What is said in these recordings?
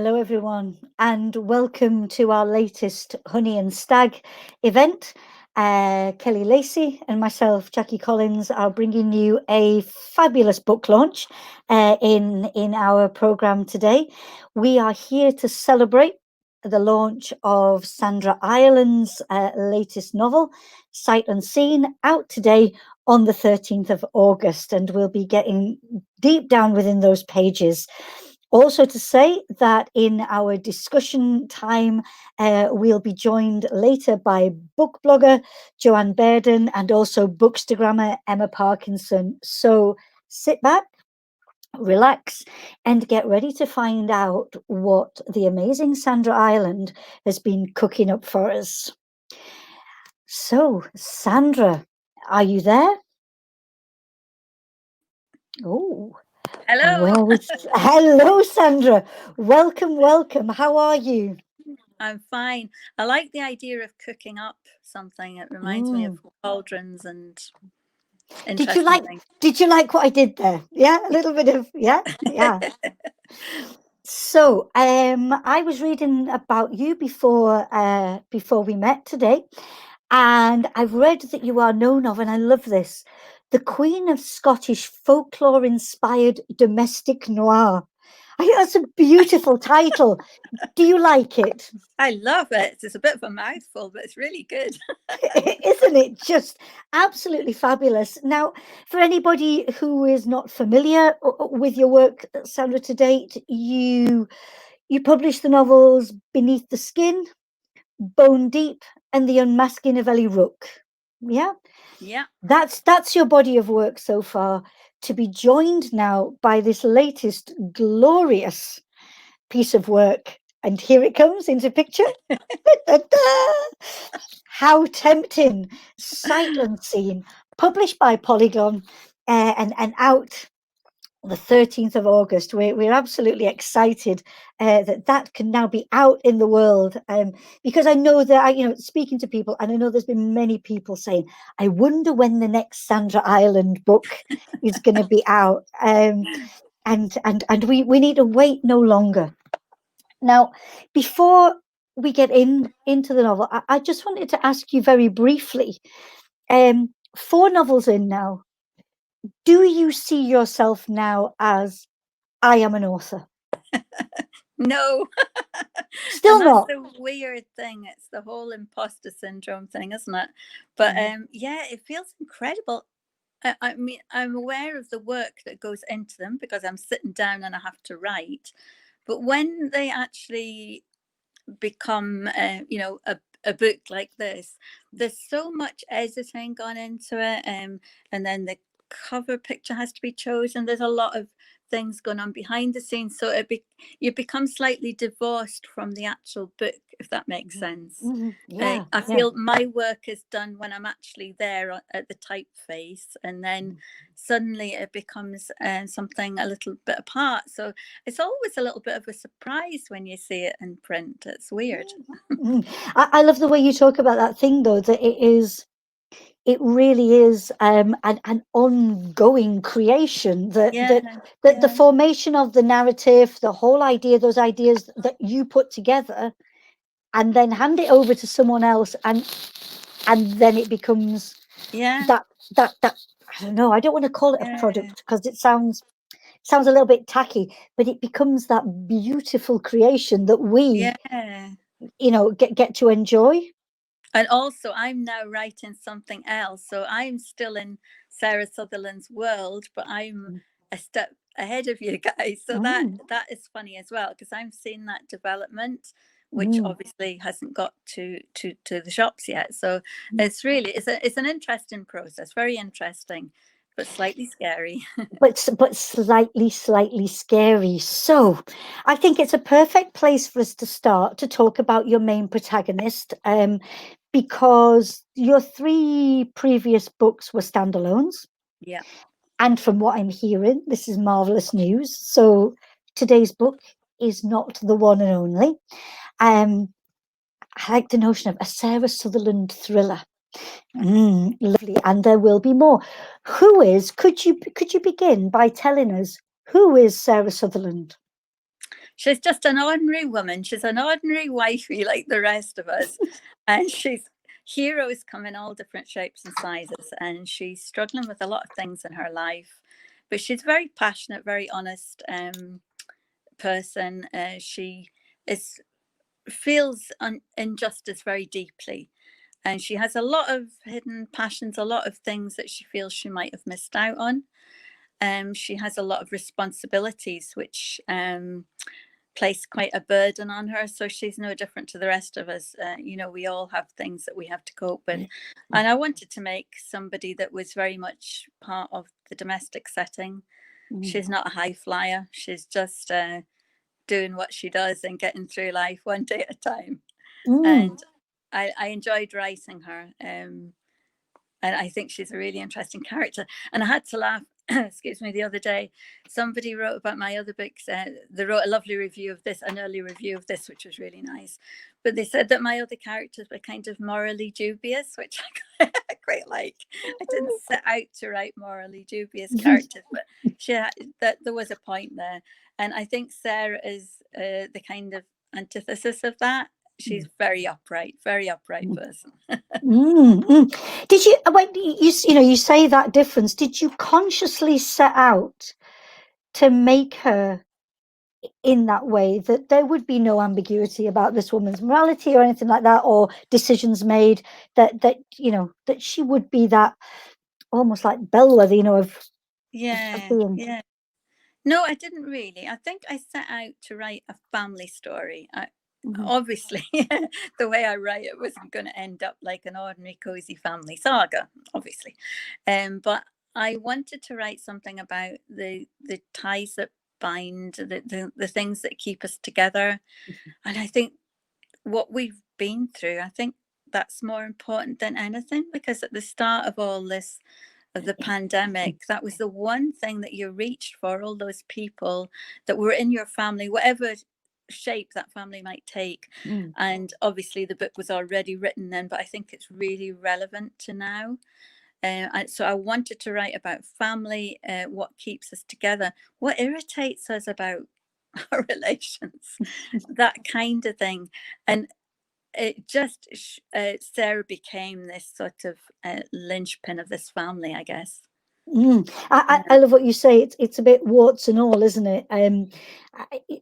Hello, everyone, and welcome to our latest Honey and Stag event. Kelly Lacey and myself, Jacky Collins, are bringing you a fabulous book launch in our program today. We are here to celebrate the launch of Sandra Ireland's latest novel, Sight Unseen, out today on the 13th of August, and we'll be getting deep down within those pages. Also to say that in our discussion time, we'll be joined later by book blogger Joanne Baird and also bookstagrammer Emma Parkinson. So sit back, relax, and get ready to find out what the amazing Sandra Ireland has been cooking up for us. So, Sandra, are you there? Oh. Hello. Well, hello, Sandra. Welcome. How are you? I'm fine. I like the idea of cooking up something. It reminds me of cauldrons and interesting things. Did you like what I did there? Yeah, a little bit of yeah. So, I was reading about you before we met today, and I've read that you are known of, and I love this, the Queen of Scottish folklore-inspired domestic noir. I think that's a beautiful title. Do you like it? I love it. It's a bit of a mouthful, but it's really good. Isn't it just absolutely fabulous? Now, for anybody who is not familiar with your work, Sandra, to date, you published the novels Beneath the Skin, Bone Deep, and The Unmasking of Ellie Rook. Yeah? Yeah. That's your body of work so far, to be joined now by this latest glorious piece of work. And here it comes into picture. How tempting. Sight Unseen, published by Polygon and out the 13th of August. We're absolutely excited that can now be out in the world, because I know that speaking to people, and I know there's been many people saying, I wonder when the next Sandra Ireland book is going to be out, and we need to wait no longer. Now, before we get into the novel, I just wanted to ask you very briefly, 4 novels in now, do you see yourself now as I am an author? No. Still and that's not. the weird thing. It's the whole imposter syndrome thing, isn't it? But yeah, it feels incredible. I mean, I'm aware of the work that goes into them because I'm sitting down and I have to write. But when they actually become, a book like this, there's so much editing gone into it, and then the cover picture has to be chosen. There's a lot of things going on behind the scenes, so you become slightly divorced from the actual book, if that makes sense. Yeah, I feel my work is done when I'm actually there at the typeface, and then suddenly it becomes something a little bit apart. So it's always a little bit of a surprise when you see it in print. It's weird. I love the way you talk about that thing, though, that it really is an ongoing creation, that the formation of the narrative, the whole idea, those ideas that you put together and then hand it over to someone else, and then it becomes that I don't know, I don't want to call it a product because it sounds a little bit tacky, but it becomes that beautiful creation that we get to enjoy. And also, I'm now writing something else. So I'm still in Sarah Sutherland's world, but I'm a step ahead of you guys. So that is funny as well, because I'm seeing that development, which obviously hasn't got to the shops yet. So it's really, it's an interesting process, very interesting, but slightly scary. but slightly scary. So I think it's a perfect place for us to start to talk about your main protagonist, because your 3 previous books were standalones. Yeah. And from what I'm hearing, this is marvelous news. So today's book is not the one and only. I like the notion of a Sarah Sutherland thriller. Lovely, and there will be more. Could you begin by telling us, who is Sarah Sutherland? She's just an ordinary woman. She's an ordinary wifey like the rest of us. And heroes come in all different shapes and sizes. And she's struggling with a lot of things in her life. But she's very passionate, very honest person. She feels injustice very deeply. And she has a lot of hidden passions, a lot of things that she feels she might have missed out on. She has a lot of responsibilities, which place quite a burden on her. So she's no different to the rest of us. We all have things that we have to cope with. And I wanted to make somebody that was very much part of the domestic setting. She's not a high flyer. She's just doing what she does and getting through life one day at a time. And I enjoyed writing her. And I think she's a really interesting character. And I had to laugh, excuse me, the other day. Somebody wrote about my other books. They wrote a lovely review of this, an early review of this, which was really nice. But they said that my other characters were kind of morally dubious, which I quite like. I didn't set out to write morally dubious characters, but that there was a point there. And I think Sarah is the kind of antithesis of that. She's very upright person. Did you, when you say that difference, did you consciously set out to make her in that way, that there would be no ambiguity about this woman's morality or anything like that, or decisions made, that she would be that almost like bellwether, of being? Yeah. No, I didn't really. I think I set out to write a family story. Obviously, the way I write it wasn't going to end up like an ordinary cozy family saga, obviously. But I wanted to write something about the ties that bind, the things that keep us together. And I think what we've been through, I think that's more important than anything, because at the start of all this, of the pandemic, that was the one thing that you reached for, all those people that were in your family, whatever shape that family might take. And obviously the book was already written then, but I think it's really relevant to now. So I wanted to write about family, what keeps us together, what irritates us about our relations, that kind of thing. And it just Sarah became this sort of linchpin of this family, I guess. I love what you say. It's a bit warts and all, isn't it?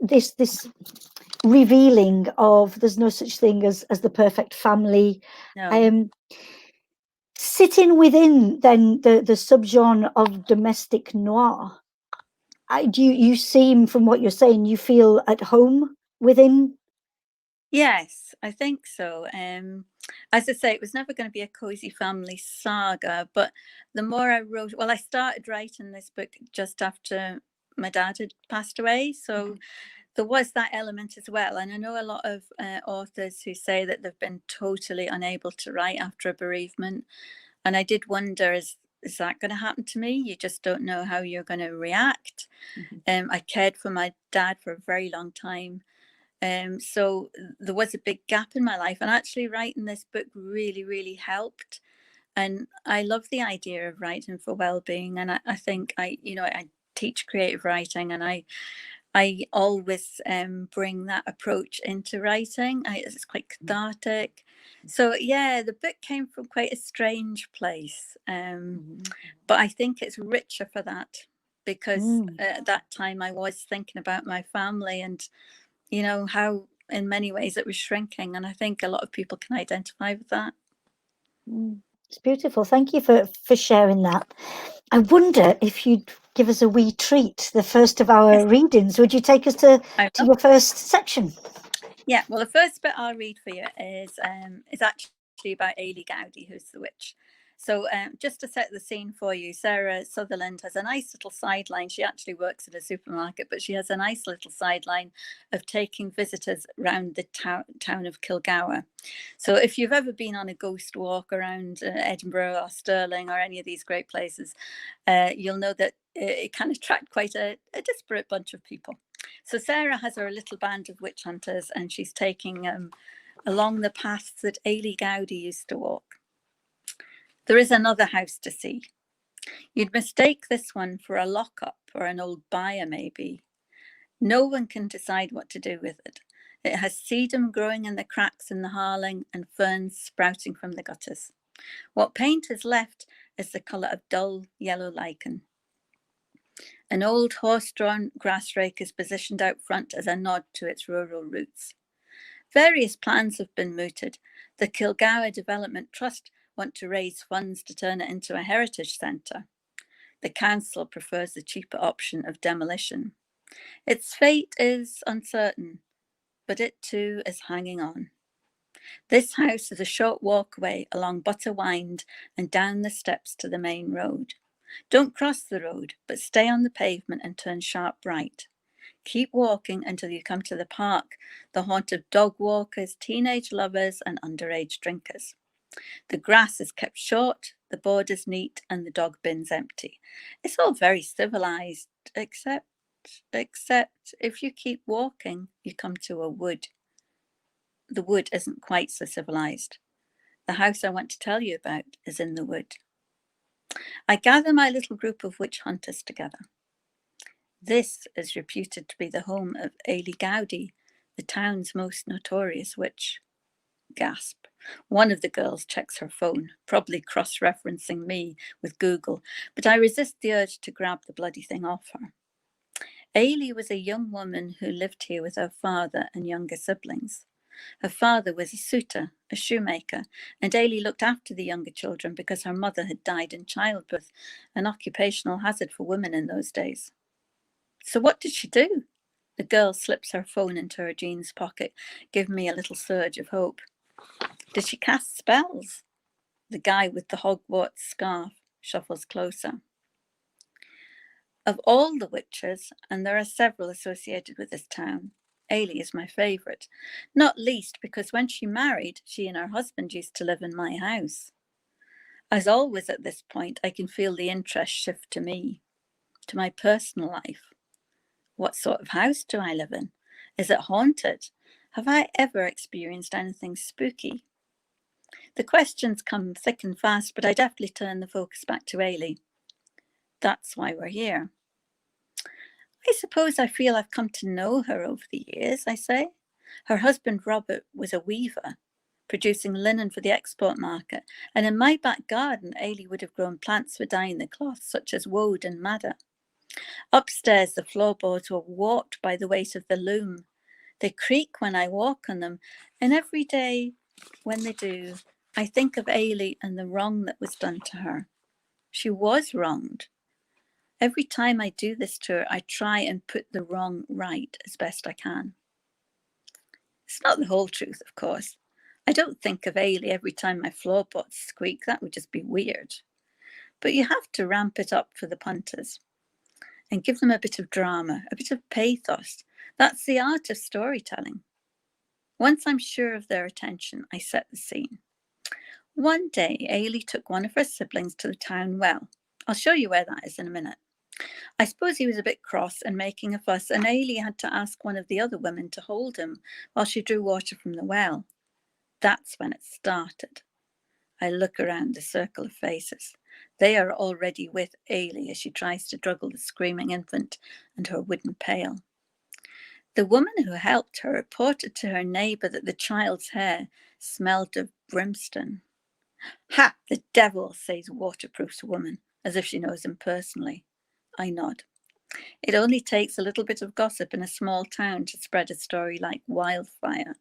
This revealing of there's no such thing as the perfect family. No. Sitting within then the subgenre of domestic noir, you seem, from what you're saying, you feel at home within. Yes, I think so. As I say, it was never going to be a cozy family saga, but the more I wrote, well, I started writing this book just after my dad had passed away, so there was that element as well. And I know a lot of authors who say that they've been totally unable to write after a bereavement, and I did wonder, is that going to happen to me? You just don't know how you're going to react. I cared for my dad for a very long time. So there was a big gap in my life, and actually writing this book really, really helped. And I love the idea of writing for well-being. And I think I teach creative writing, and I always bring that approach into writing. It's quite cathartic. So yeah, the book came from quite a strange place, but I think it's richer for that, because at that time I was thinking about my family, and how in many ways it was shrinking, and I think a lot of people can identify with that. It's beautiful. Thank you for sharing that. I wonder if you'd give us a wee treat, the first of our readings. Would you take us to your first section? Yeah, well, the first bit I'll read for you is actually about Ailey Gowdy, who's the witch. So just to set the scene for you, Sarah Sutherland has a nice little sideline. She actually works at a supermarket, but she has a nice little sideline of taking visitors around the town of Kilgour. So if you've ever been on a ghost walk around Edinburgh or Stirling or any of these great places, you'll know that it can attract quite a disparate bunch of people. So Sarah has her little band of witch hunters, and she's taking along the paths that Ailey Gowdy used to walk. There is another house to see. You'd mistake this one for a lockup or an old byre, maybe. No one can decide what to do with it. It has sedum growing in the cracks in the harling and ferns sprouting from the gutters. What paint is left is the colour of dull yellow lichen. An old horse-drawn grass rake is positioned out front as a nod to its rural roots. Various plans have been mooted. The Kilgour Development Trust want to raise funds to turn it into a heritage centre. The council prefers the cheaper option of demolition. Its fate is uncertain, but it too is hanging on. This house is a short walkway along Butter Wynd and down the steps to the main road. Don't cross the road, but stay on the pavement and turn sharp right. Keep walking until you come to the park, the haunt of dog walkers, teenage lovers, and underage drinkers. The grass is kept short, the borders neat, and the dog bins empty. It's all very civilized, except if you keep walking, you come to a wood. The wood isn't quite so civilized. The house I want to tell you about is in the wood. I gather my little group of witch hunters together. This is reputed to be the home of Ailey Gowdy, the town's most notorious witch. Gasp. One of the girls checks her phone, probably cross-referencing me with Google, but I resist the urge to grab the bloody thing off her. Ailey was a young woman who lived here with her father and younger siblings. Her father was a suitor, a shoemaker, and Ailey looked after the younger children because her mother had died in childbirth, an occupational hazard for women in those days. So what did she do? The girl slips her phone into her jeans pocket, giving me a little surge of hope. Did she cast spells? The guy with the Hogwarts scarf shuffles closer. Of all the witches, and there are several associated with this town, Ailey is my favourite, not least because when she married, she and her husband used to live in my house. As always at this point, I can feel the interest shift to me, to my personal life. What sort of house do I live in? Is it haunted? Have I ever experienced anything spooky? The questions come thick and fast, but I deftly turn the focus back to Ailey. That's why we're here. I suppose I feel I've come to know her over the years, I say. Her husband, Robert, was a weaver, producing linen for the export market, and in my back garden, Ailey would have grown plants for dyeing the cloth, such as woad and madder. Upstairs, the floorboards were warped by the weight of the loom. They creak when I walk on them, and every day when they do, I think of Ailey and the wrong that was done to her. She was wronged. Every time I do this to her, I try and put the wrong right as best I can. It's not the whole truth, of course. I don't think of Ailey every time my floorboards squeak. That would just be weird. But you have to ramp it up for the punters and give them a bit of drama, a bit of pathos. That's the art of storytelling. Once I'm sure of their attention, I set the scene. One day, Ailey took one of her siblings to the town well. I'll show you where that is in a minute. I suppose he was a bit cross and making a fuss, and Ailey had to ask one of the other women to hold him while she drew water from the well. That's when it started. I look around the circle of faces. They are already with Ailey as she tries to juggle the screaming infant and her wooden pail. The woman who helped her reported to her neighbour that the child's hair smelled of brimstone. Ha! The devil, says Waterproof's woman, as if she knows him personally. I nod. It only takes a little bit of gossip in a small town to spread a story like wildfire.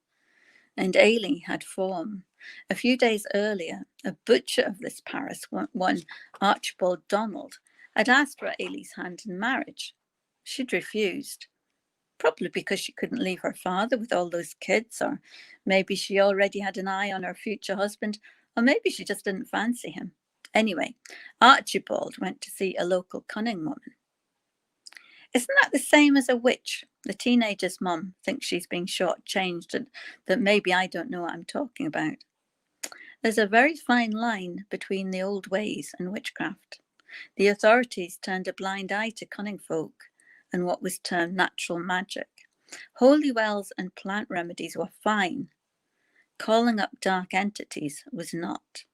And Ailey had form. A few days earlier, a butcher of this parish, one Archibald Donald, had asked for Ailey's hand in marriage. She'd refused, probably because she couldn't leave her father with all those kids, or maybe she already had an eye on her future husband, or maybe she just didn't fancy him. Anyway, Archibald went to see a local cunning woman. Isn't that the same as a witch? The teenager's mum thinks she's being shortchanged and that maybe I don't know what I'm talking about. There's a very fine line between the old ways and witchcraft. The authorities turned a blind eye to cunning folk and what was termed natural magic. Holy wells and plant remedies were fine. Calling up dark entities was not.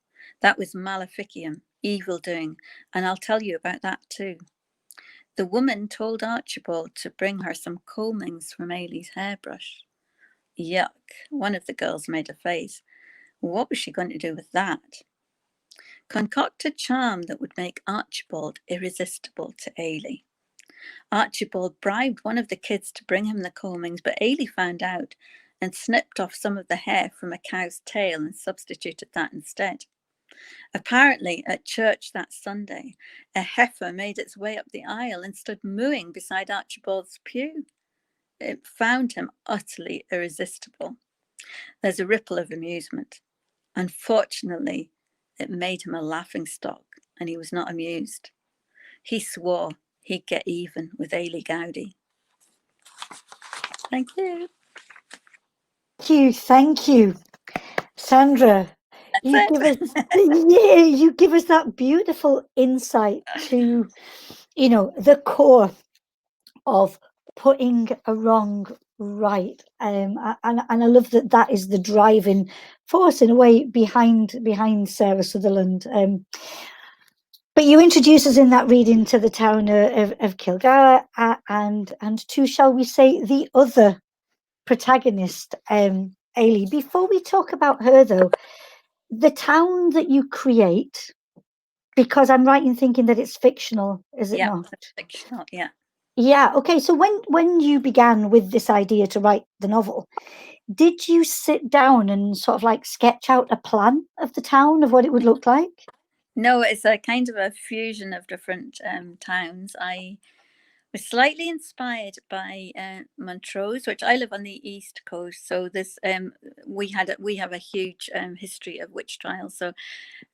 That was maleficium, evil doing, and I'll tell you about that too. The woman told Archibald to bring her some combings from Ailey's hairbrush. Yuck, one of the girls made a face. What was she going to do with that? Concoct a charm that would make Archibald irresistible to Ailey. Archibald bribed one of the kids to bring him the combings, but Ailey found out and snipped off some of the hair from a cow's tail and substituted that instead. Apparently, at church that Sunday, a heifer made its way up the aisle and stood mooing beside Archibald's pew. It found him utterly irresistible. There's a ripple of amusement. Unfortunately, it made him a laughingstock, and he was not amused. He swore he'd get even with Ailey Gowdy. Thank you. Thank you, Sandra. You give us that beautiful insight to, the core of putting a wrong right, and I love that is the driving force in a way behind Sarah Sutherland. But you introduce us in that reading to the town of Kilgar, and to, shall we say, the other protagonist, Ailey. Before we talk about her, though, the town that you create, because I'm right in thinking that it's fictional, is it not? It's fictional, yeah. Yeah, okay. So when you began with this idea to write the novel, did you sit down and sort of like sketch out a plan of the town, of what it would look like? No, it's a kind of a fusion of different towns. I was slightly inspired by Montrose, which I live on the east coast. So this we have a huge history of witch trials. So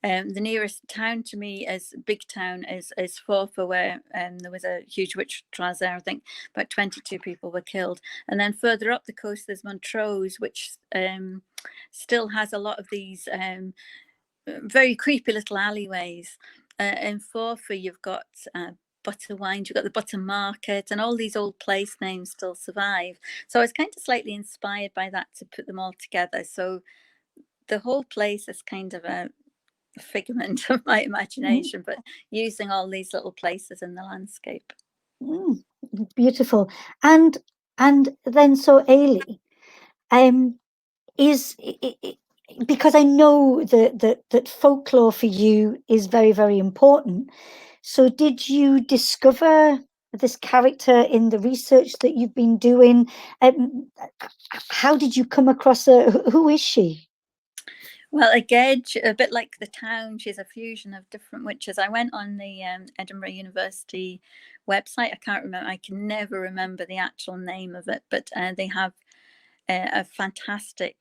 the nearest town to me is big town is Forfar, where there was a huge witch trials there. I think about 22 people were killed. And then further up the coast, there's Montrose, which still has a lot of these very creepy little alleyways. In Forfar, you've got Butterwine, you've got the Butter Market, and all these old place names still survive. So I was kind of slightly inspired by that to put them all together. So the whole place is kind of a figment of my imagination, but using all these little places in the landscape. Beautiful. And then, so Ailey, is because I know that folklore for you is very, very important. So did you discover this character in the research that you've been doing? How did you come across her? Who is she? Well, again, a bit like the town, she's a fusion of different witches. I went on the Edinburgh University website. I can't remember. I can never remember the actual name of it, but they have a fantastic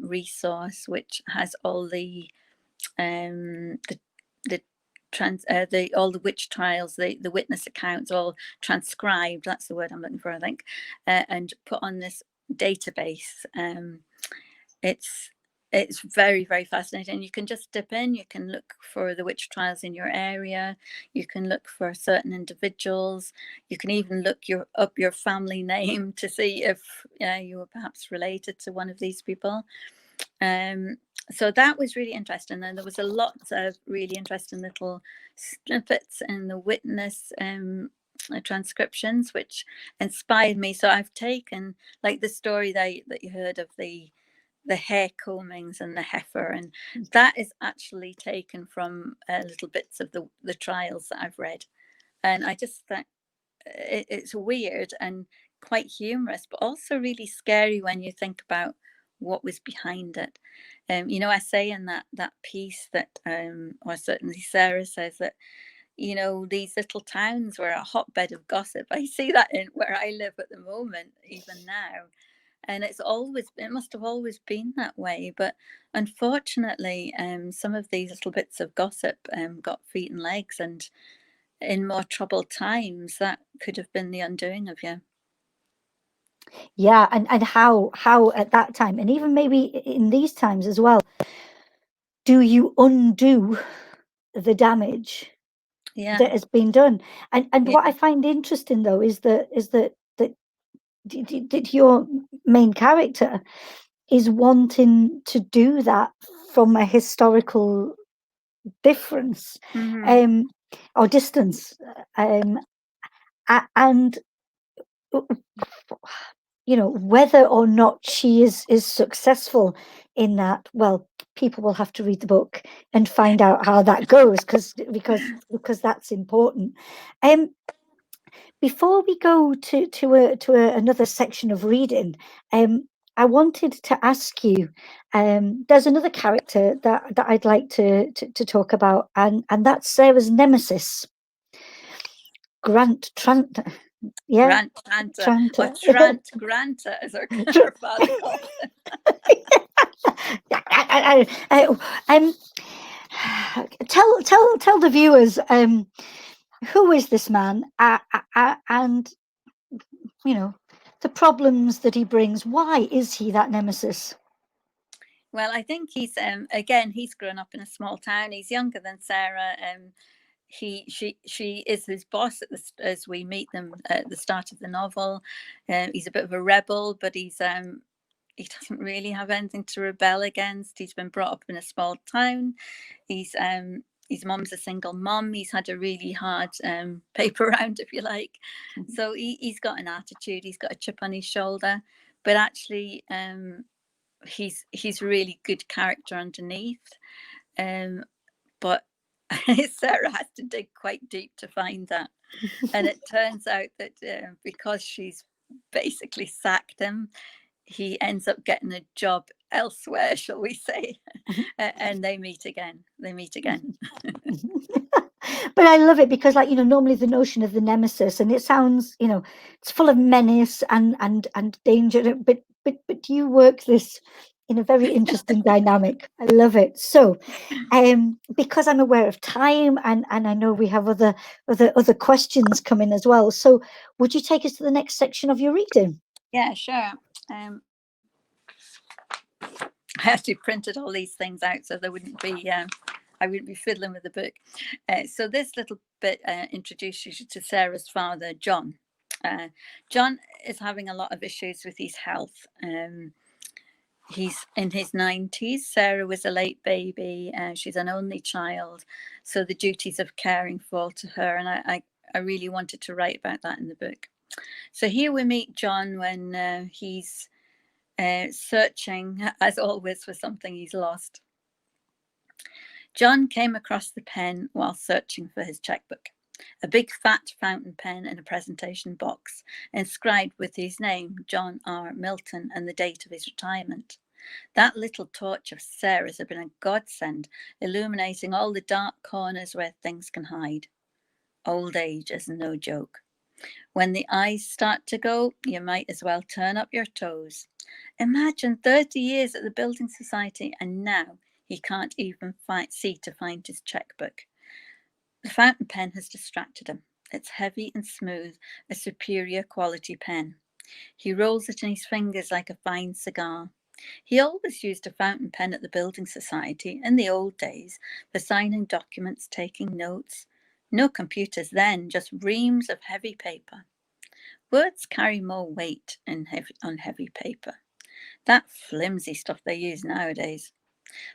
resource which has all the all the witch trials, the witness accounts, all transcribed. That's the word I'm looking for, I think, and put on this database. It's very, very fascinating. You can just dip in, you can look for the witch trials in your area, you can look for certain individuals, you can even look up your family name to see if you were perhaps related to one of these people. So that was really interesting. And there was a lot of really interesting little snippets in the witness transcriptions, which inspired me. So I've taken, like, the story that you heard of the hair combings and the heifer, and that is actually taken from little bits of the trials that I've read. And I just thought it's weird and quite humorous, but also really scary when you think about what was behind it. I say in that piece that, or certainly Sarah says that, these little towns were a hotbed of gossip. I see that in where I live at the moment, even now. And it must have always been that way. But unfortunately, some of these little bits of gossip got feet and legs, and in more troubled times, that could have been the undoing of you. Yeah, and how at that time, and even maybe in these times as well, do you undo the damage that has been done? And what I find interesting, though, is that your main character is wanting to do that from a historical difference, or distance, And you know, whether or not she is successful in that, well, people will have to read the book and find out how that goes, because that's important. Before we go to another section of reading, I wanted to ask you. There's another character that I'd like to talk about, and that's Sarah's nemesis, Grant Trant. Yeah, Grant Tranter, or Tranter. Trant Granter, as her father called him. Tell the viewers, who is this man, and you know, the problems that he brings. Why is he that nemesis? Well, I think he's again, he's grown up in a small town. He's younger than Sarah. She is his boss as we meet them at the start of the novel. He's a bit of a rebel, but he doesn't really have anything to rebel against. He's been brought up in a small town. His mom's a single mom. He's had a really hard paper round, if you like. So he's got an attitude. He's got a chip on his shoulder, but actually he's really good character underneath. But Sarah has to dig quite deep to find that. And it turns out that because she's basically sacked him, he ends up getting a job elsewhere, shall we say. And they meet again. But I love it because, like, you know, normally the notion of the nemesis, and it sounds, you know, it's full of menace and danger, but you work this in a very interesting dynamic. I love it. So because I'm aware of time, and I know we have other questions coming as well, so would you take us to the next section of your reading? Yeah, sure. I actually printed all these things out so there wouldn't be I wouldn't be fiddling with the book. So this little bit introduces you to Sarah's father, John. John is having a lot of issues with his health. He's in his 90s. Sarah was a late baby. She's an only child, so the duties of caring fall to her, and I really wanted to write about that in the book. So here we meet John when he's searching, as always, for something he's lost. John came across the pen while searching for his checkbook, a big fat fountain pen in a presentation box, inscribed with his name, John R. Milton, and the date of his retirement. That little torch of Sarah's had been a godsend, illuminating all the dark corners where things can hide. Old age is no joke. When the eyes start to go, you might as well turn up your toes. Imagine 30 years at the Building Society, and now he can't even see to find his checkbook. The fountain pen has distracted him. It's heavy and smooth, a superior quality pen. He rolls it in his fingers like a fine cigar. He always used a fountain pen at the Building Society in the old days for signing documents, taking notes. No computers then, just reams of heavy paper. Words carry more weight on heavy paper. That flimsy stuff they use nowadays.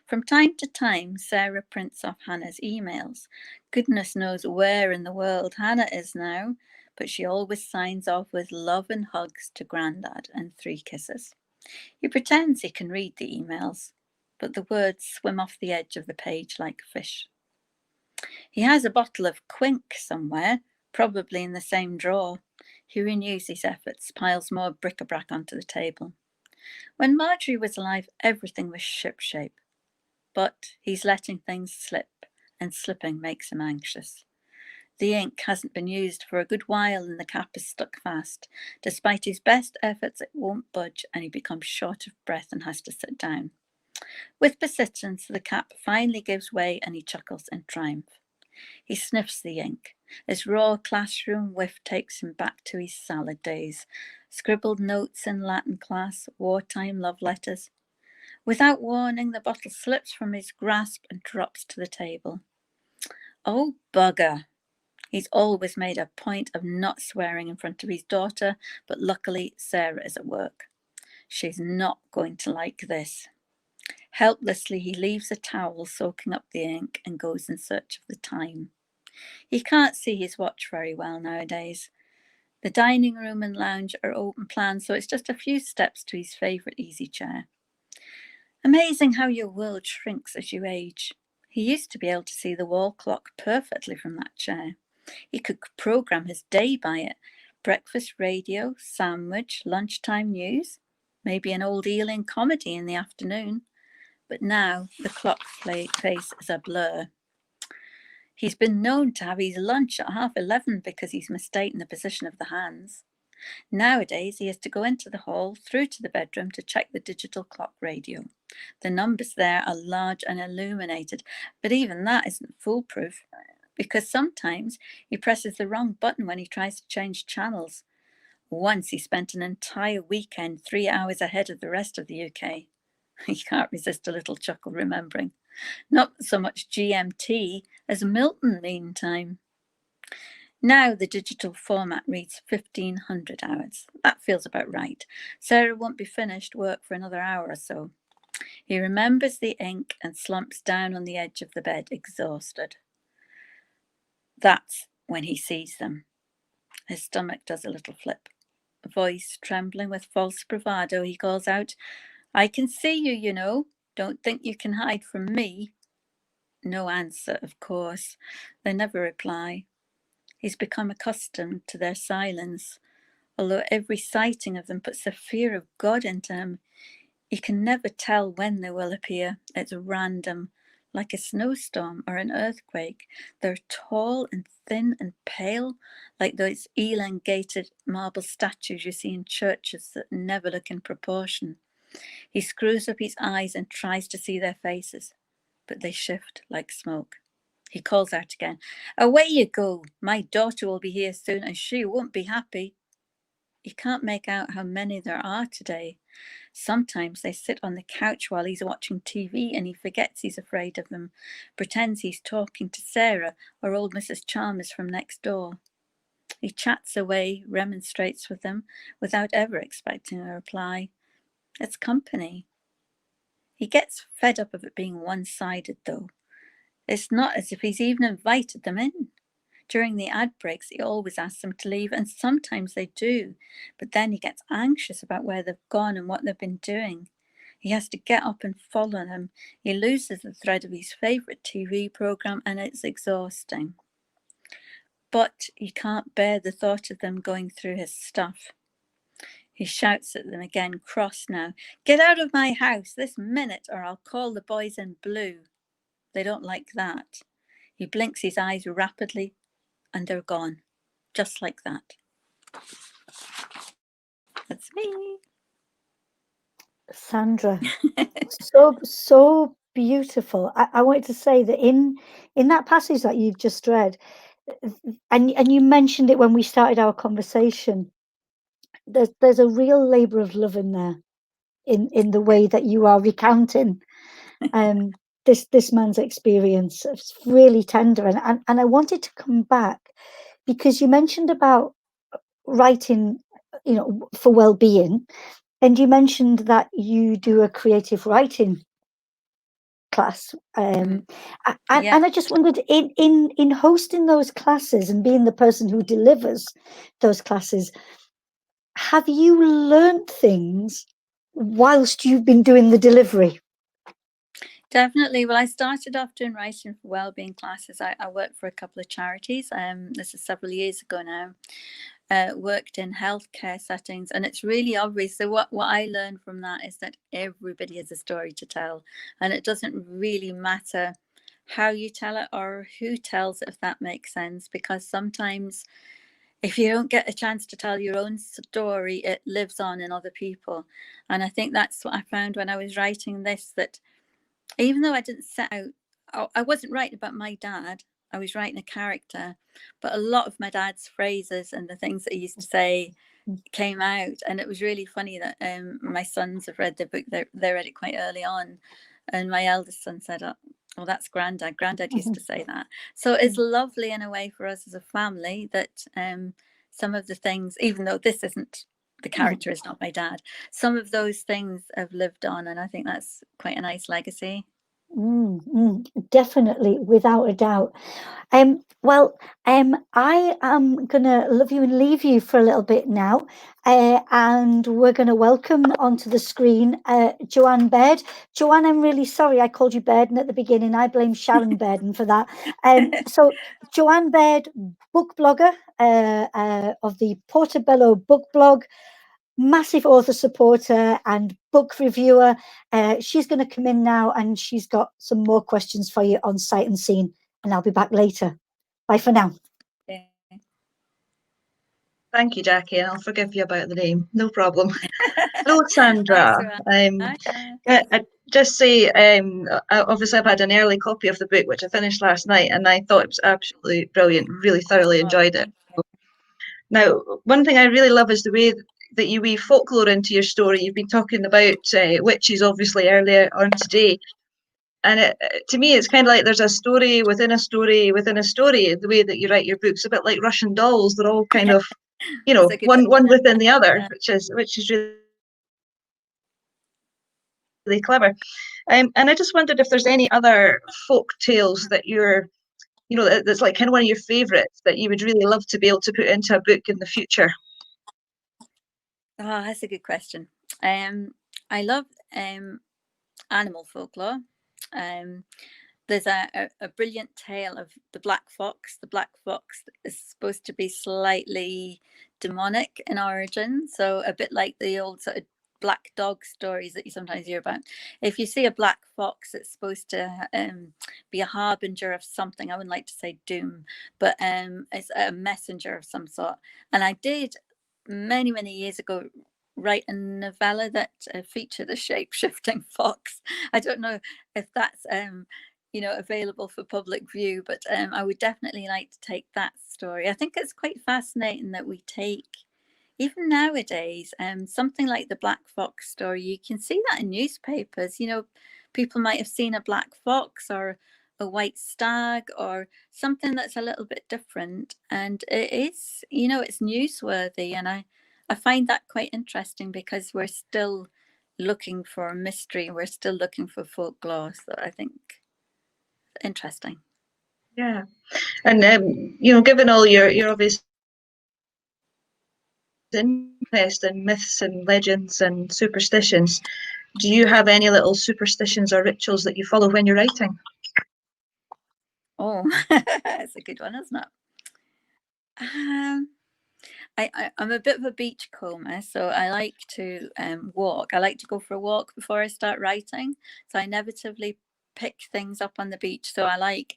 From time to time, Sarah prints off Hannah's emails. Goodness knows where in the world Hannah is now, but she always signs off with love and hugs to Grandad and 3 kisses. He pretends he can read the emails, but the words swim off the edge of the page like fish. He has a bottle of Quink somewhere, probably in the same drawer. He renews his efforts, piles more bric-a-brac onto the table. When Marjorie was alive, everything was shipshape. But he's letting things slip, and slipping makes him anxious. The ink hasn't been used for a good while and the cap is stuck fast. Despite his best efforts, it won't budge and he becomes short of breath and has to sit down. With persistence, the cap finally gives way and he chuckles in triumph. He sniffs the ink. His raw classroom whiff takes him back to his salad days. Scribbled notes in Latin class, wartime love letters. Without warning, the bottle slips from his grasp and drops to the table. Oh, bugger. He's always made a point of not swearing in front of his daughter, but luckily Sarah is at work. She's not going to like this. Helplessly, he leaves a towel soaking up the ink and goes in search of the time. He can't see his watch very well nowadays. The dining room and lounge are open plan, so it's just a few steps to his favourite easy chair. Amazing how your world shrinks as you age. He used to be able to see the wall clock perfectly from that chair. He could program his day by it. Breakfast radio, sandwich, lunchtime news, maybe an old Ealing comedy in the afternoon. But now the clock face is a blur. He's been known to have his lunch at 11:30 because he's mistaken the position of the hands. Nowadays, he has to go into the hall, through to the bedroom to check the digital clock radio. The numbers there are large and illuminated, but even that isn't foolproof, because sometimes he presses the wrong button when he tries to change channels. Once he spent an entire weekend 3 hours ahead of the rest of the UK. You can't resist a little chuckle remembering. Not so much GMT as Milton Mean Time. Now the digital format reads 1500 hours. That feels about right. Sarah won't be finished work for another hour or so. He remembers the ink and slumps down on the edge of the bed, exhausted. That's when he sees them. His stomach does a little flip. A voice trembling with false bravado, he calls out, "I can see you, you know. Don't think you can hide from me." No answer, of course. They never reply. He's become accustomed to their silence. Although every sighting of them puts the fear of God into him, he can never tell when they will appear. It's random, like a snowstorm or an earthquake. They're tall and thin and pale, like those elongated marble statues you see in churches that never look in proportion. He screws up his eyes and tries to see their faces, but they shift like smoke. He calls out again, "Away you go. My daughter will be here soon and she won't be happy." You can't make out how many there are today. Sometimes they sit on the couch while he's watching TV and he forgets he's afraid of them, pretends he's talking to Sarah or old Mrs. Chalmers from next door. He chats away, remonstrates with them without ever expecting a reply. It's company. He gets fed up of it being one-sided, though. It's not as if he's even invited them in. During the ad breaks, he always asks them to leave, and sometimes they do. But then he gets anxious about where they've gone and what they've been doing. He has to get up and follow them. He loses the thread of his favourite TV programme, and it's exhausting. But he can't bear the thought of them going through his stuff. He shouts at them again, cross now. "Get out of my house this minute or I'll call the boys in blue." They don't like that. He blinks his eyes rapidly and they're gone, just like that. That's me. Sandra, so beautiful. I wanted to say that in that passage that you've just read, and you mentioned it when we started our conversation, there's a real labour of love in there, in the way that you are recounting this man's experience. It's really tender, and I wanted to come back because you mentioned about writing, you know, for well-being, and you mentioned that you do a creative writing class, and I just wondered, in hosting those classes and being the person who delivers those classes, have you learnt things whilst you've been doing the delivery? Definitely. Well, I started off doing writing for wellbeing classes. I worked for a couple of charities. This is several years ago now. Worked in healthcare settings, and it's really obvious. So what I learned from that is that everybody has a story to tell, and it doesn't really matter how you tell it or who tells it, if that makes sense, because sometimes if you don't get a chance to tell your own story, it lives on in other people. And I think that's what I found when I was writing this, that even though I didn't set out, I wasn't writing about my dad, I was writing a character, but a lot of my dad's phrases and the things that he used to say came out. And it was really funny that my sons have read the book. They read it quite early on, and my eldest son said, "Oh, that's Grandad. Grandad used to say that." So it's lovely in a way for us as a family that some of the things, even though this isn't, the character is not my dad, some of those things have lived on, and I think that's quite a nice legacy. Definitely, without a doubt. Well, I am gonna love you and leave you for a little bit now, and we're gonna welcome onto the screen Joanne Baird. Joanne, I'm really sorry I called you Bairden at the beginning. I blame Sharon Bairden for that. So Joanne Baird, book blogger of the Portobello book blog, massive author supporter and book reviewer. She's going to come in now and she's got some more questions for you on Sight Unseen, and I'll be back later. Bye for now. Yeah. Thank you, Jackie, and I'll forgive you about the name. No problem. Hello, Sandra. I just say, obviously, I've had an early copy of the book, which I finished last night, and I thought it was absolutely brilliant. Really thoroughly enjoyed it. Now, one thing I really love is the way that you weave folklore into your story. You've been talking about witches, obviously, earlier on today. And to me, it's kind of like there's a story within a story within a story. The way that you write your books, a bit like Russian dolls. They're all kind of, one within the other, which is really clever. And I just wondered if there's any other folk tales that that's like kind of one of your favourites that you would really love to be able to put into a book in the future. Oh, that's a good question. I love animal folklore. There's a brilliant tale of the black fox. The black fox is supposed to be slightly demonic in origin, so a bit like the old sort of black dog stories that you sometimes hear about. If you see a black fox, it's supposed to be a harbinger of something. I wouldn't like to say doom, but it's a messenger of some sort. And I did many years ago write a novella that featured a shape-shifting fox. I don't know if that's available for public view, but I would definitely like to take that story. I think it's quite fascinating that we take, even nowadays, something like the black fox story. You can see that in newspapers. People might have seen a black fox or a white stag or something that's a little bit different, and it is, it's newsworthy. And I find that quite interesting because we're still looking for mystery, we're still looking for folklore. So I think interesting. Yeah. And given all your obvious interest in myths and legends and superstitions, do you have any little superstitions or rituals that you follow when you're writing? Oh, that's a good one, isn't it? I'm a bit of a beachcomber, so I like to walk. I like to go for a walk before I start writing. So I inevitably pick things up on the beach. So I like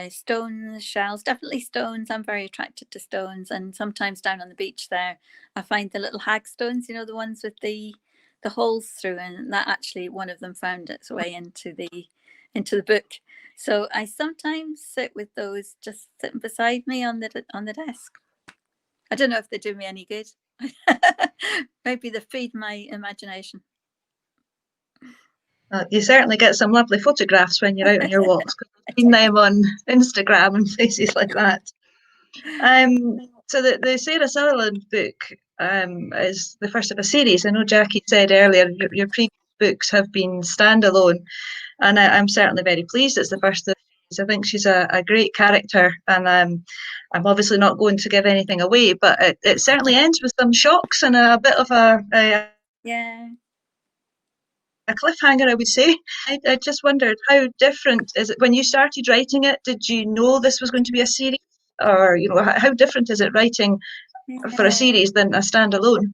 stones, shells, definitely stones. I'm very attracted to stones, and sometimes down on the beach there, I find the little hagstones. The ones with the holes through, and that actually one of them found its way into the book. So I sometimes sit with those, just sitting beside me on the desk. I don't know if they do me any good. Maybe they feed my imagination. You certainly get some lovely photographs when you're out on your walks. I've seen them on Instagram and places like that. So the Sarah Sutherland book is the first of a series. I know Jackie said earlier your previous books have been standalone, and I'm certainly very pleased it's the first of the series. I think she's a great character, and I'm obviously not going to give anything away, but it certainly ends with some shocks and a bit of a cliffhanger, I would say. I just wondered, how different is it when you started writing it? Did you know this was going to be a series, or how different is it writing for a series than a standalone?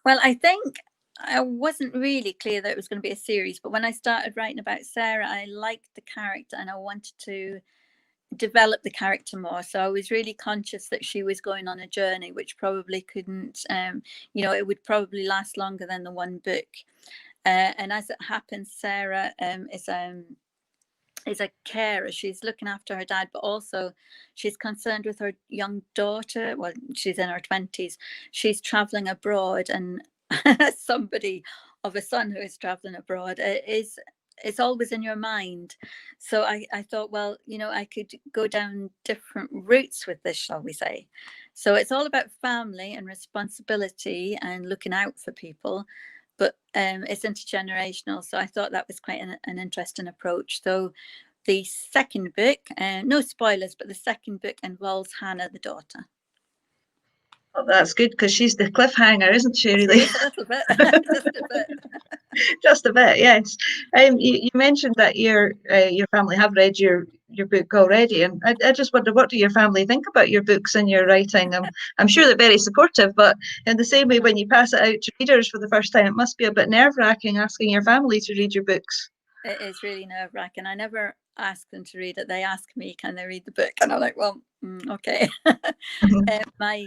Well, I think I wasn't really clear that it was going to be a series, but when I started writing about Sarah, I liked the character and I wanted to develop the character more. So I was really conscious that she was going on a journey which probably couldn't, it would probably last longer than the one book. And as it happens, Sarah is a carer. She's looking after her dad, but also she's concerned with her young daughter. Well, she's in her 20s. She's traveling abroad, and somebody of a son who is traveling abroad it's always in your mind. So I thought, well, I could go down different routes with this, shall we say. So it's all about family and responsibility and looking out for people. but it's intergenerational. So I thought that was quite an interesting approach. So the second book, no spoilers, but the second book involves Hannah, the daughter. Oh, that's good, because she's the cliffhanger, isn't she, really? She is a little bit, just a bit. Just a bit, yes. You mentioned that your family have read your book already, and I just wonder, what do your family think about your books and your writing? I'm sure they're very supportive, but in the same way, when you pass it out to readers for the first time, it must be a bit nerve-wracking asking your family to read your books. It is really nerve-wracking. I never ask them to read it. They ask me, can they read the book? And I'm like, well, okay. My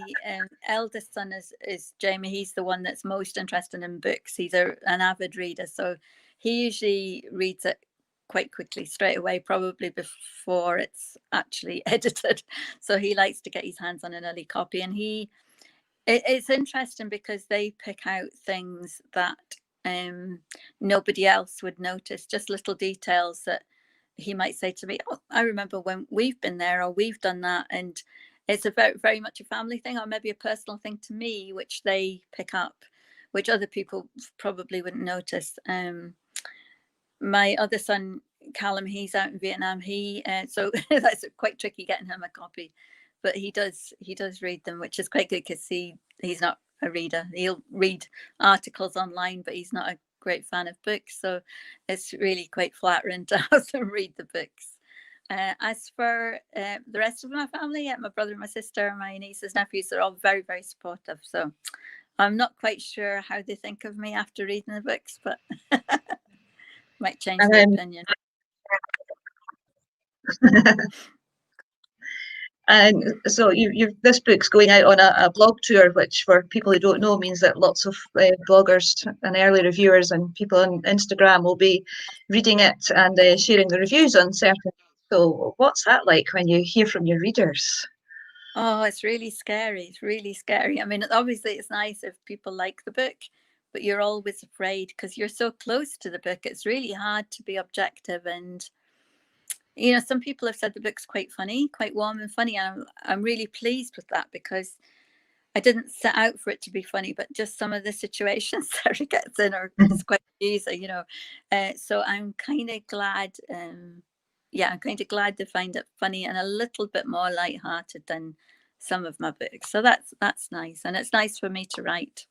eldest son is Jamie. He's the one that's most interested in books. He's an avid reader. So he usually reads it quite quickly, straight away, probably before it's actually edited. So he likes to get his hands on an early copy. And it's interesting because they pick out things that nobody else would notice, just little details that he might say to me, oh, I remember when we've been there, or we've done that. And it's a very, very much a family thing, or maybe a personal thing to me, which they pick up, which other people probably wouldn't notice. My other son, Callum, he's out in Vietnam. So that's quite tricky getting him a copy, but he does read them, which is quite good, because he's not a reader. He'll read articles online, but he's not a great fan of books. So it's really quite flattering to have them read the books. As for the rest of my family, my brother, my sister, my nieces, nephews, they're all very, very supportive. So I'm not quite sure how they think of me after reading the books, but might change their opinion. And so this book's going out on a blog tour, which for people who don't know means that lots of bloggers and early reviewers and people on Instagram will be reading it and sharing the reviews on certain. So what's that like when you hear from your readers? Oh, it's really scary. It's really scary. I mean, obviously it's nice if people like the book, but you're always afraid because you're so close to the book. It's really hard to be objective. And some people have said the book's quite funny, quite warm and funny, and I'm really pleased with that, because I didn't set out for it to be funny, but just some of the situations that it gets in are quite easy, so I'm kind of glad. I'm kind of glad to find it funny and a little bit more lighthearted than some of my books. So that's nice, and it's nice for me to write.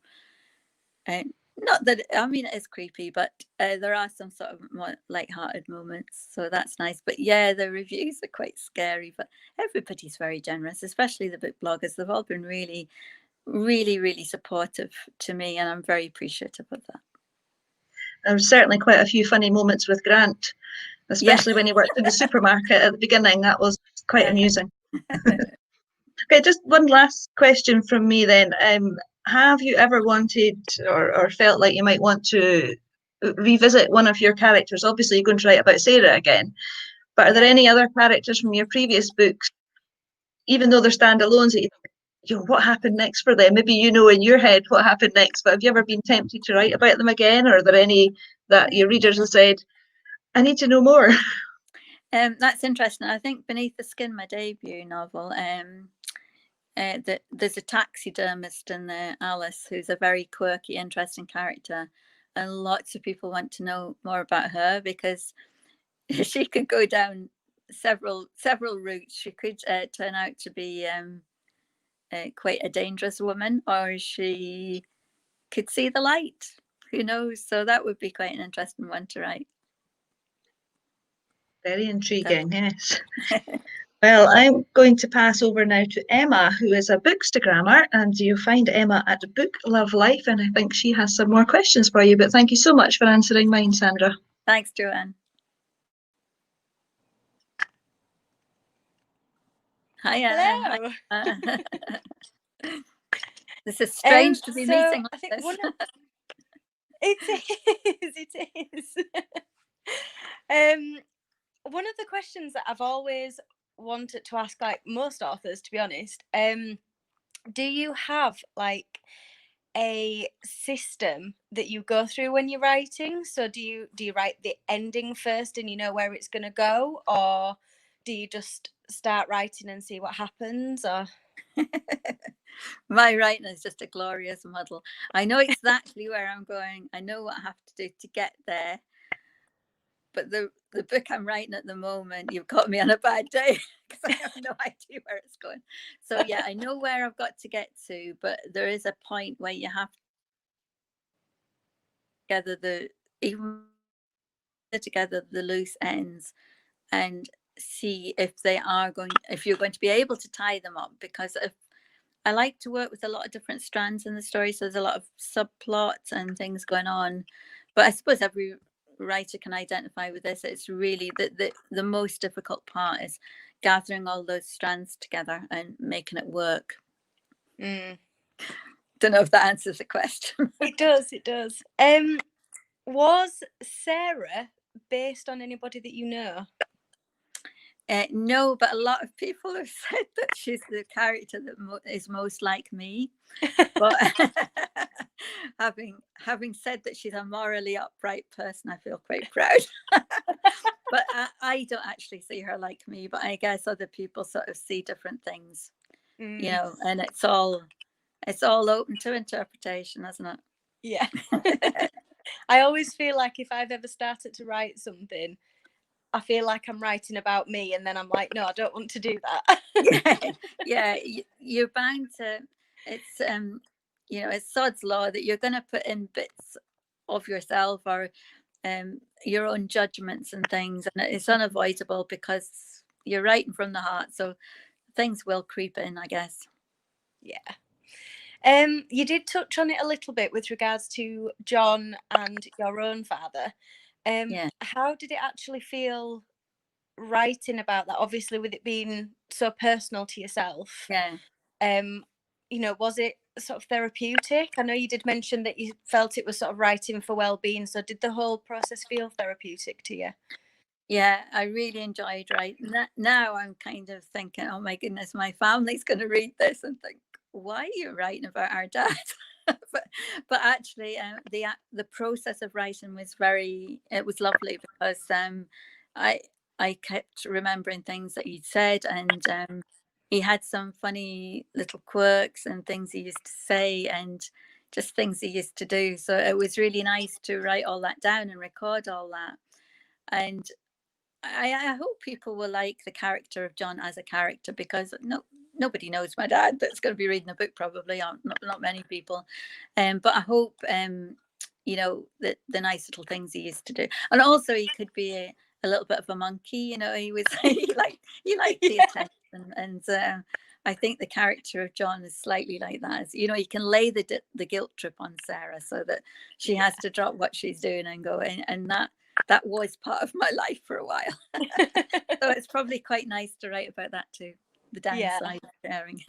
Not that, I mean, it is creepy, but there are some sort of more light-hearted moments, so that's nice. But yeah, the reviews are quite scary, but everybody's very generous, especially the book bloggers. They've all been really, really, really supportive to me, and I'm very appreciative of that. There was certainly quite a few funny moments with Grant, especially when he worked in the supermarket at the beginning. That was quite amusing. Okay, just one last question from me then. Have you ever wanted or felt like you might want to revisit one of your characters? Obviously, you're going to write about Sarah again, but are there any other characters from your previous books, even though they're standalones, that what happened next for them? Maybe in your head what happened next, but have you ever been tempted to write about them again? Or are there any that your readers have said, I need to know more? That's interesting. I think Beneath the Skin, my debut novel, there's a taxidermist in there, Alice, who's a very quirky, interesting character, and lots of people want to know more about her because she could go down several routes. She could turn out to be quite a dangerous woman, or she could see the light. Who knows? So that would be quite an interesting one to write. Very intriguing, yes. Well, I'm going to pass over now to Emma, who is a bookstagrammer, and you'll find Emma at Booklovelife, and I think she has some more questions for you, but thank you so much for answering mine, Sandra. Thanks, Joanne. Hi, hello. This is strange to be meeting like I think this. It is. One of the questions that I've always wanted to ask, like most authors, to be honest, do you have like a system that you go through when you're writing? So do you write the ending first and you know where it's going to go, or do you just start writing and see what happens? Or My writing is just a glorious muddle. I know exactly where I'm going. I know what I have to do to get there. But the book I'm writing at the moment, you've caught me on a bad day because I have no idea where it's going. So yeah, I know where I've got to get to, but there is a point where you have to together the loose ends and see if you're going to be able to tie them up, because if I like to work with a lot of different strands in the story, so there's a lot of subplots and things going on. But I suppose every writer can identify with this. It's really the most difficult part is gathering all those strands together and making it work. Don't know if that answers the question. It does. Was Sarah based on anybody that you know? No, but a lot of people have said that she's the character that is most like me. But having said that she's a morally upright person, I feel quite proud. But I don't actually see her like me, but I guess other people sort of see different things, you know, and it's all open to interpretation, isn't it? Yeah. I always feel like if I've ever started to write something, I feel like I'm writing about me, and then I'm like, no, I don't want to do that. Yeah, you're bound to. It's you know, it's sod's law that you're going to put in bits of yourself or your own judgments and things, and it's unavoidable because you're writing from the heart, so things will creep in, I guess. Yeah. You did touch on it a little bit with regards to John and your own father. Yeah. How did it actually feel writing about that? Obviously, with it being so personal to yourself. Yeah. You know, was it sort of therapeutic? I know you did mention that you felt it was sort of writing for well-being. So did the whole process feel therapeutic to you? Yeah, I really enjoyed writing that. Now I'm kind of thinking, oh my goodness, my family's going to read this and think, why are you writing about our dad? but actually, the process of writing was lovely because I kept remembering things that he'd said, and he had some funny little quirks and things he used to say and just things he used to do. So it was really nice to write all that down and record all that. And I hope people will like the character of John as a character, because nobody knows my dad that's going to be reading the book, probably, or not many people. But I hope, you know, that the nice little things he used to do. And also he could be a little bit of a monkey, you know, he liked the attention. And I think the character of John is slightly like that. You know, he can lay the guilt trip on Sarah so that she has to drop what she's doing and go in, and that was part of my life for a while. So it's probably quite nice to write about that too, the downside of sharing.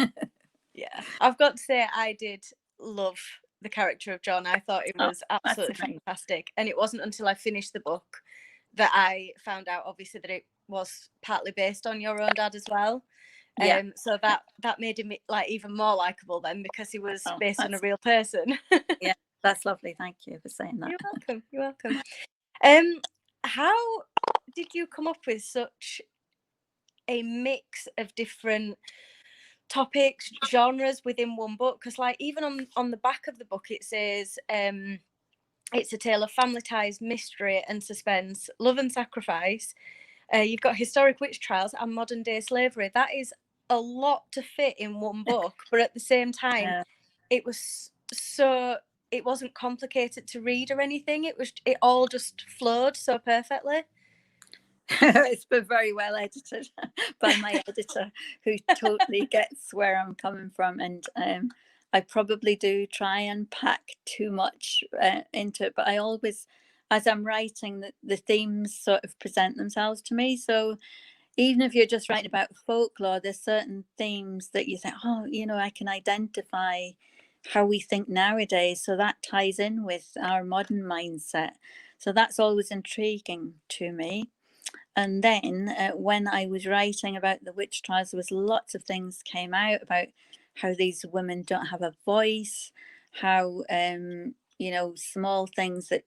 Yeah, I've got to say I did love the character of John. I thought it was absolutely fantastic. And it wasn't until I finished the book that I found out, obviously, that it was partly based on your own dad as well. Yeah. So that made him like even more likable then, because he was based on a real person. Yeah, that's lovely. Thank you for saying that. You're welcome. How did you come up with such a mix of different topics, genres within one book? Because like even on the back of the book it says it's a tale of family ties, mystery and suspense, love and sacrifice. You've got historic witch trials and modern day slavery. That is a lot to fit in one book, but at the same time it was so, it wasn't complicated to read or anything. It all just flowed so perfectly. It's been very well edited by my editor, who totally gets where I'm coming from, and I probably do try and pack too much into it, but I always, as I'm writing, the themes sort of present themselves to me. So even if you're just writing about folklore, there's certain themes that you think, oh, you know, I can identify how we think nowadays, so that ties in with our modern mindset. So that's always intriguing to me. And then when I was writing about the witch trials, there was lots of things came out about how these women don't have a voice, how you know, small things that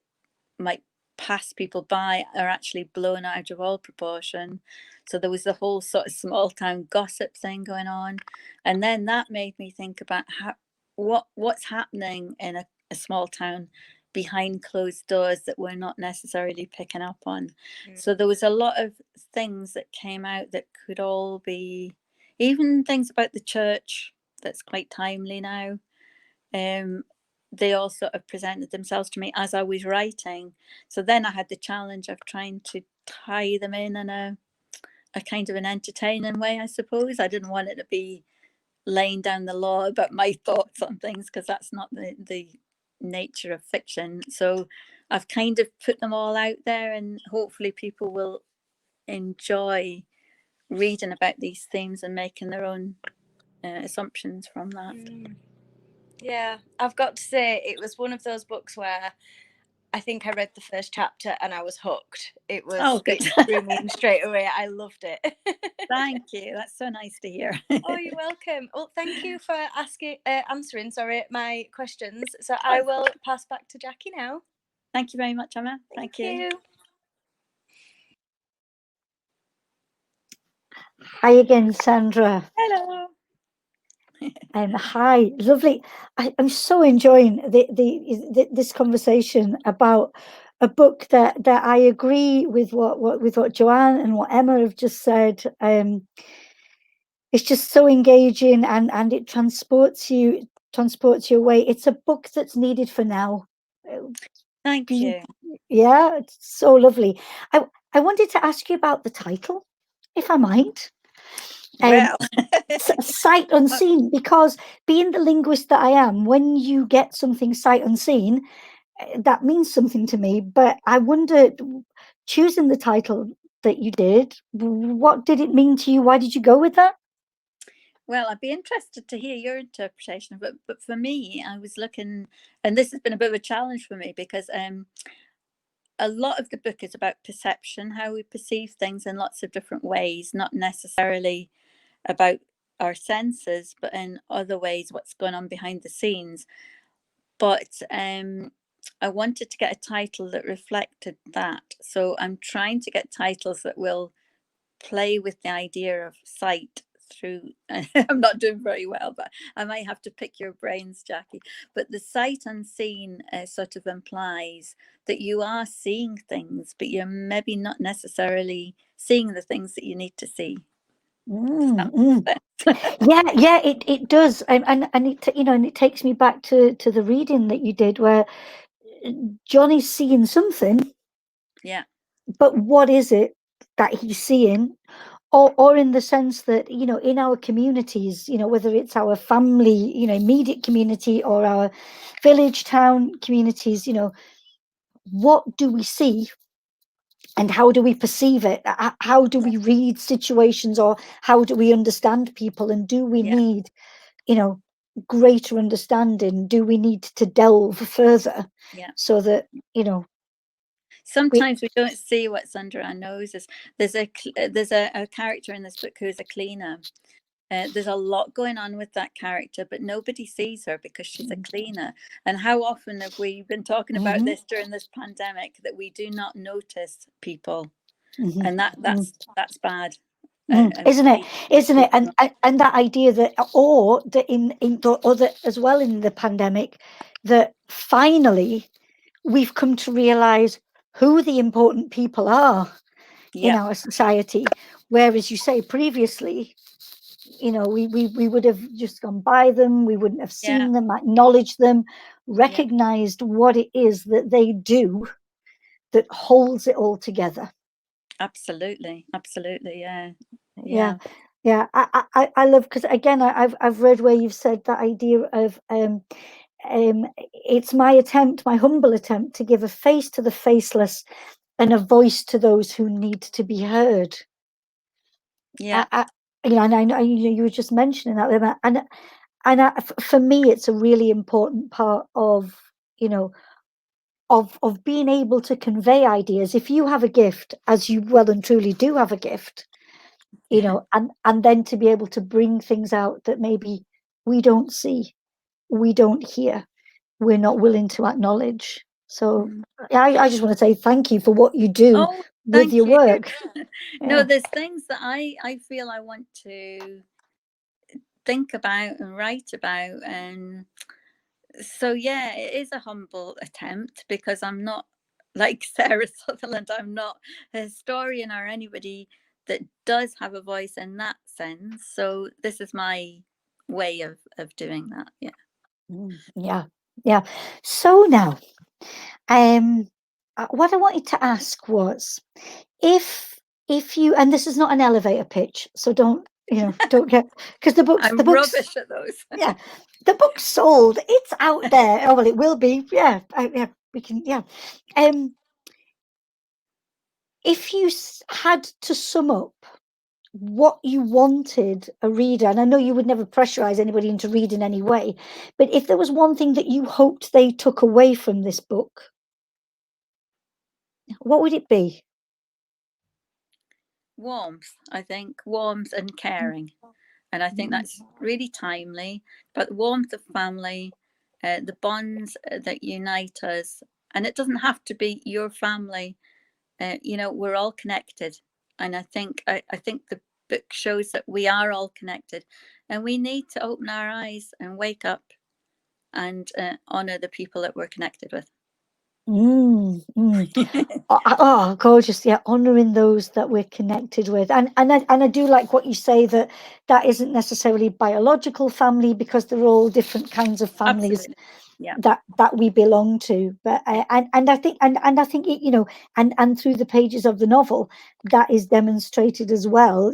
might pass people by are actually blown out of all proportion. So there was the whole sort of small town gossip thing going on, and then that made me think about what's happening in a small town behind closed doors that we're not necessarily picking up on. So there was a lot of things that came out that could all be, even things about the church that's quite timely now. They all sort of presented themselves to me as I was writing. So then I had the challenge of trying to tie them in a kind of an entertaining way, I suppose. I didn't want it to be laying down the law about my thoughts on things, because that's not the nature of fiction. So I've kind of put them all out there, and hopefully people will enjoy reading about these themes and making their own assumptions from that. Yeah, I've got to say, it was one of those books where I think I read the first chapter and I was hooked. It drew me in straight away. I loved it. Thank you. That's so nice to hear. Oh, you're welcome. Well, thank you for answering my questions. So I will pass back to Jacky now. Thank you very much, Emma. Thank you. Hi again, Sandra. Hello. Hi, lovely. I'm so enjoying this conversation about a book that I agree with what Joanne and what Emma have just said. It's just so engaging, and it transports you away. It's a book that's needed for now. Thank you. Yeah, it's so lovely. I wanted to ask you about the title, if I might. Well, sight unseen, because being the linguist that I am, when you get something sight unseen, that means something to me. But I wondered, choosing the title that you did, what did it mean to you? Why did you go with that? Well, I'd be interested to hear your interpretation of it. But for me, I was looking, and this has been a bit of a challenge for me, because a lot of the book is about perception, how we perceive things in lots of different ways, not necessarily about our senses, but in other ways, what's going on behind the scenes. But I wanted to get a title that reflected that. So I'm trying to get titles that will play with the idea of sight through. I'm not doing very well, but I might have to pick your brains, Jacky. But the sight unseen sort of implies that you are seeing things, but you're maybe not necessarily seeing the things that you need to see. Yeah, it does, and it, and it takes me back to the reading that you did, where Johnny's seeing something. Yeah. But what is it that he's seeing? Or in the sense that, in our communities, whether it's our family, immediate community, or our village, town communities, what do we see and how do we perceive it? How do we read situations, or how do we understand people? And do we need, greater understanding? Do we need to delve further? So that, sometimes we don't see what's under our noses. There's a character in this book who's a cleaner. There's a lot going on with that character, but nobody sees her because she's a cleaner. And how often have we been talking about this during this pandemic, that we do not notice people, and that's bad. Isn't it? And that idea that, or that or that as well, in the pandemic, that finally we've come to realize who the important people are in our society, whereas you say previously, we would have just gone by them, we wouldn't have seen them, acknowledged them, recognized what it is that they do that holds it all together. Absolutely, yeah. I love, because again, I've read where you've said that idea of it's my humble attempt to give a face to the faceless and a voice to those who need to be heard. And I know you were just mentioning that, and for me, it's a really important part of of being able to convey ideas. If you have a gift, as you well and truly do have a gift, and then to be able to bring things out that maybe we don't see, we don't hear, we're not willing to acknowledge. So I just want to say thank you for what you do with your work. No, there's things that I feel I want to think about and write about, and so yeah, it is a humble attempt, because I'm not like Sarah Sutherland. I'm not a historian or anybody that does have a voice in that sense. So this is my way of doing that. Yeah. So now, what I wanted to ask was, if you, and this is not an elevator pitch, so don't get, because the books rubbish at those. Yeah, the book's sold. It's out there. Oh well, it will be. Yeah, we can. Yeah. If you had to sum up what you wanted a reader, and I know you would never pressurize anybody into reading any way, but if there was one thing that you hoped they took away from this book, what would it be? Warmth, I think. Warmth and caring. And I think that's really timely. But the warmth of family, the bonds that unite us. And it doesn't have to be your family. We're all connected. And I think the book shows that we are all connected. And we need to open our eyes and wake up and honour the people that we're connected with. Oh, gorgeous. Yeah, honouring those that we're connected with. And I do like what you say, that isn't necessarily biological family, because they're all different kinds of families. Absolutely. Yeah. that we belong to. But and I think it, and through the pages of the novel, that is demonstrated as well,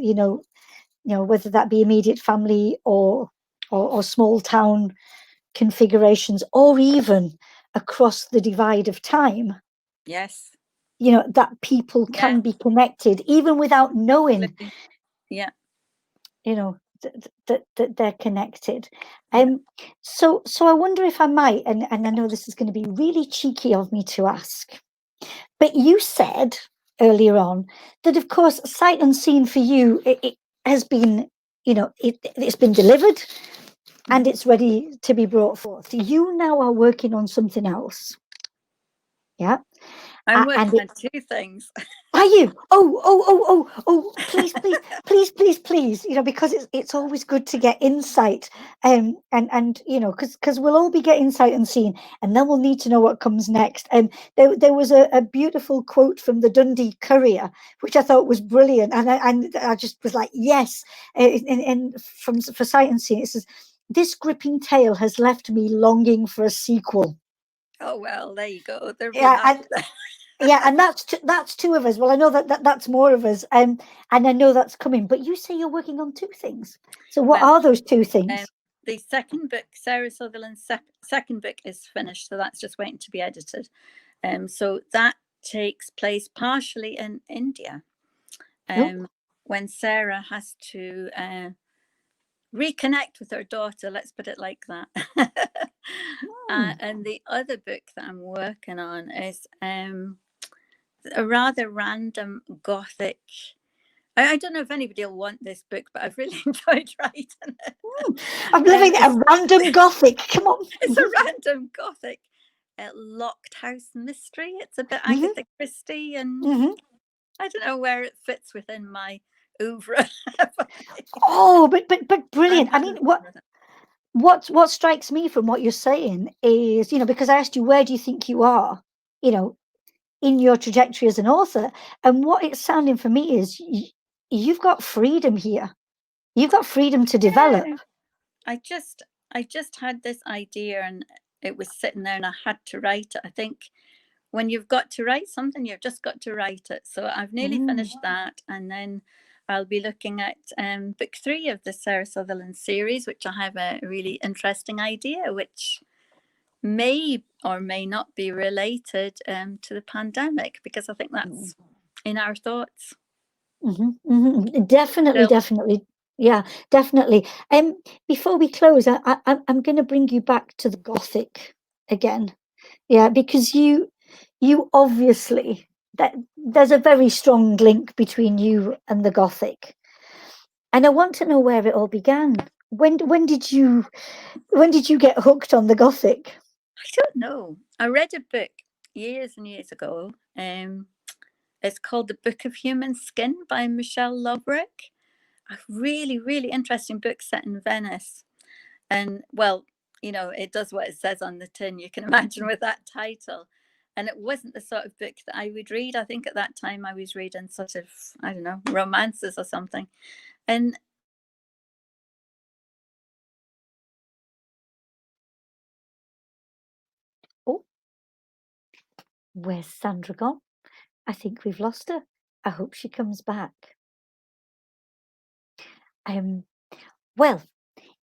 whether that be immediate family or small town configurations, or even across the divide of time. Yes. That people can be connected even without knowing. Yeah. That they're connected. So I wonder if I might, and I know this is going to be really cheeky of me to ask, but you said earlier on that, of course, sight unseen for you, it has been, it's been delivered and it's ready to be brought forth. You now are working on something else. Yeah. I'm working on two things. Are you? Oh, please, because it's always good to get insight, and because we'll all be getting sight unseen, and then we'll need to know what comes next. There was a beautiful quote from the Dundee Courier, which I thought was brilliant, and I just was like, yes. And for sight unseen, it says, "This gripping tale has left me longing for a sequel." Oh well, there you go. And that's two of us. Well, I know that's more of us, and I know that's coming. But you say you're working on two things. So what are those two things? The second book, Sarah Sutherland's second book, is finished, so that's just waiting to be edited. So that takes place partially in India, when Sarah has to reconnect with her daughter. Let's put it like that. And the other book that I'm working on is a rather random gothic. I don't know if anybody will want this book, but I've really enjoyed writing it. I'm living a random gothic. Come on. It's a random gothic locked house mystery. It's a bit Agatha Christie, and I don't know where it fits within my oeuvre. But brilliant. I mean, what strikes me from what you're saying is, because I asked you, where do you think you are, in your trajectory as an author, and what it's sounding for me is you've got freedom here. You've got freedom to develop. I just had this idea, and it was sitting there, and I had to write it. I think when you've got to write something, you've just got to write it. So I've nearly finished that, and then I'll be looking at book 3 of the Sarah Sutherland series, which I have a really interesting idea, which may or may not be related to the pandemic, because I think that's in our thoughts. Definitely. Yeah, definitely. Before we close, I'm going to bring you back to the Gothic again. Yeah, because you obviously, there's a very strong link between you and the Gothic, and I want to know where it all began. When did you get hooked on the Gothic? I don't know. I read a book years and years ago. It's called The Book of Human Skin by Michelle Lovrick. A really, really interesting book set in Venice. And well, you know, it does what it says on the tin, you can imagine, with that title. And it wasn't the sort of book that I would read. I think at that time I was reading sort of, I don't know, romances or something. And Oh, where's Sandra gone? I think we've lost her. I hope she comes back. Well,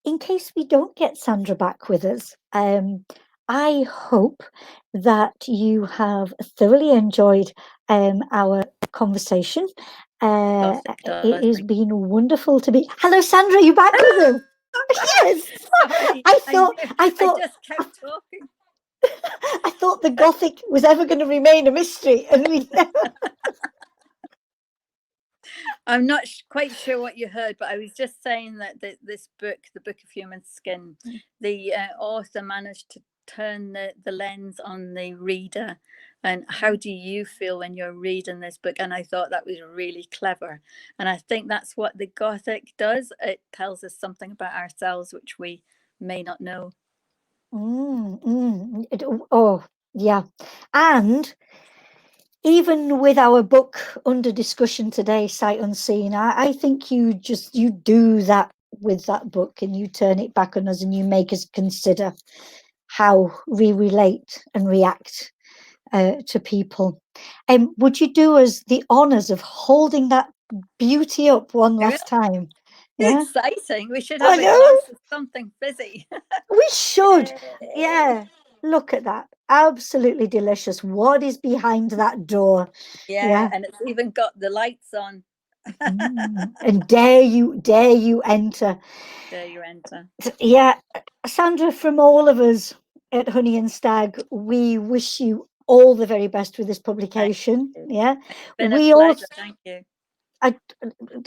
in case we don't get Sandra back with us, I hope that you have thoroughly enjoyed our conversation. It has been wonderful to be. Hello, Sandra, are you back with us? Yes. Sorry, I thought I just kept talking. I thought the Gothic was ever going to remain a mystery, and we I'm not quite sure what you heard, but I was just saying that this book, The Book of Human Skin, the author managed to turn the lens on the reader. And how do you feel when you're reading this book? And I thought that was really clever. And I think that's what the Gothic does. It tells us something about ourselves which we may not know. Oh, yeah. And even with our book under discussion today, Sight Unseen, I think you do that with that book, and you turn it back on us and you make us consider how we relate and react to people. Would you do us the honours of holding that beauty up one last time? Yeah? Exciting. We should have a glass of something fizzy. We should. Yeah. Look at that. Absolutely delicious. What is behind that door? Yeah. And it's even got the lights on. And dare you enter. Dare you enter. Yeah. Sandra, from all of us at Honey and Stag, we wish you all the very best with this publication. Yeah. It's been a pleasure. Thank you.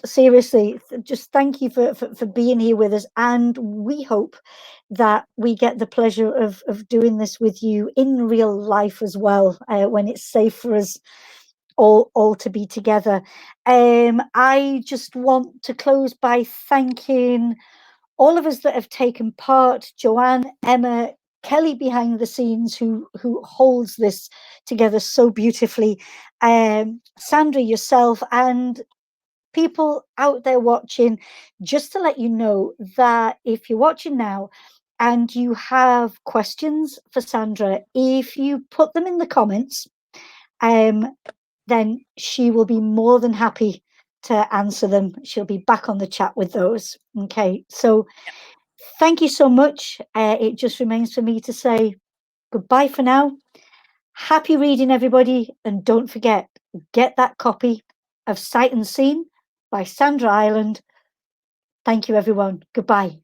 Seriously, just thank you for being here with us, and we hope that we get the pleasure of doing this with you in real life as well, when it's safe for us all to be together. I just want to close by thanking all of us that have taken part: Joanne, Emma, Kelly behind the scenes, who holds this together so beautifully, Sandra, yourself, and people out there watching. Just to let you know that if you're watching now and you have questions for Sandra, if you put them in the comments, then she will be more than happy to answer them. She'll be back on the chat with those. Okay, so thank you so much. It just remains for me to say goodbye for now. Happy reading, everybody, and don't forget, get that copy of Sight Unseen by Sandra Ireland. Thank you, everyone. Goodbye.